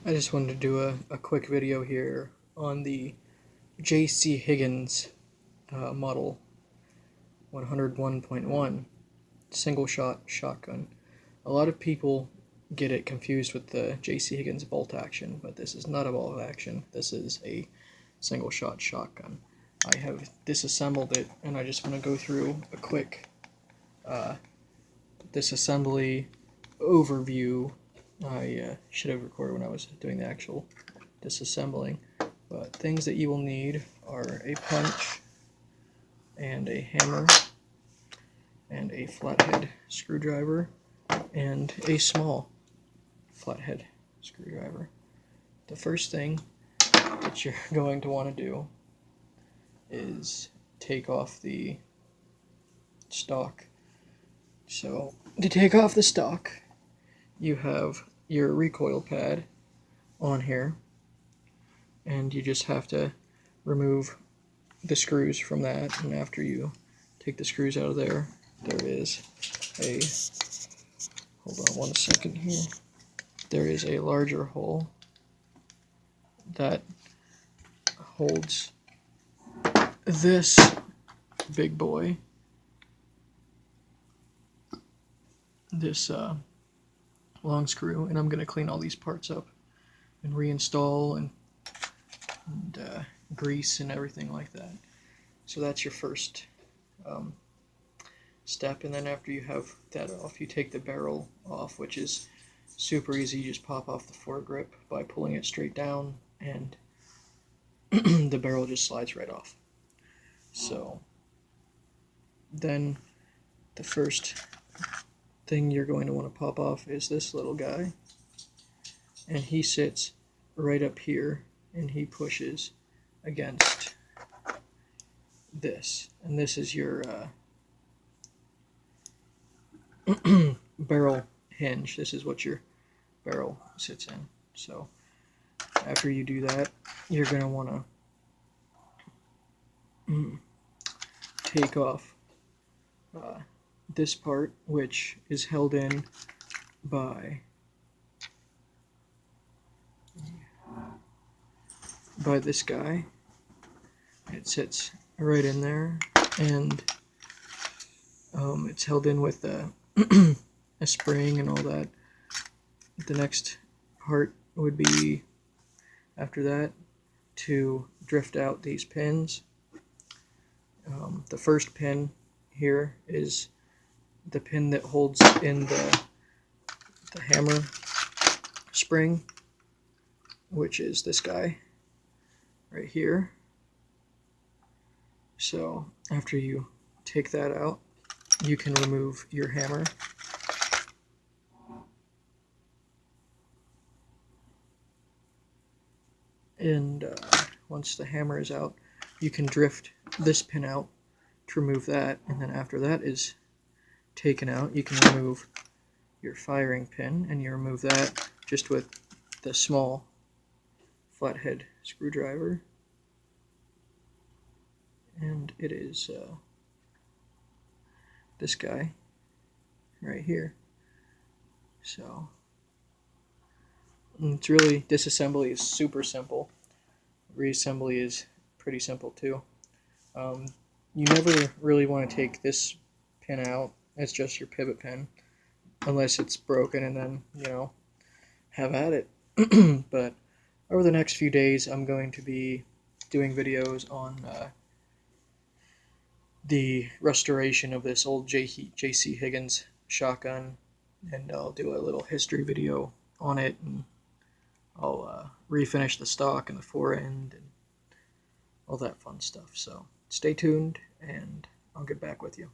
I just wanted to do a quick video here on the J.C. Higgins model 101.1 single shot shotgun. A lot of people get it confused with the J.C. Higgins bolt action, but this is not a bolt action. This is a single shot shotgun. I have disassembled it, and I just want to go through a quick disassembly overview. I should have recorded when I was doing the actual disassembling, but things that you will need are a punch and a hammer and a flathead screwdriver and a small flathead screwdriver. The first thing that you're going to want to do is take off the stock. So to take off the stock, you have your recoil pad on here, and you just have to remove the screws from that. And after you take the screws out of there, there is a, hold on one second here, there is a larger hole that holds this big boy, this long screw, and I'm going to clean all these parts up and reinstall and grease and everything like that. So that's your first step, and then after you have that off, you take the barrel off, which is super easy. You just pop off the foregrip by pulling it straight down, and the barrel just slides right off. So then the first thing you're going to want to pop off is this little guy, and he sits right up here, and he pushes against this, and this is your barrel hinge. This is what your barrel sits in. So after you do that, you're going to want to take off this part, which is held in by this guy. It sits right in there, and it's held in with a spring and all that. The next part would be, after that, to drift out these pins. The first pin here is the pin that holds in the hammer spring, which is this guy right here. So after you take that out, you can remove your hammer. And once the hammer is out, you can drift this pin out to remove that, and then after that is taken out, you can remove your firing pin, and you remove that just with the small flathead screwdriver, and it is this guy right here. So it's really, disassembly is super simple. Reassembly is pretty simple too. You never really want to take this pin out. It's just your pivot pin, unless it's broken, and then, you know, have at it. But over the next few days, I'm going to be doing videos on the restoration of this old J.C. Higgins shotgun, and I'll do a little history video on it, and I'll refinish the stock and the fore end and all that fun stuff. So stay tuned, and I'll get back with you.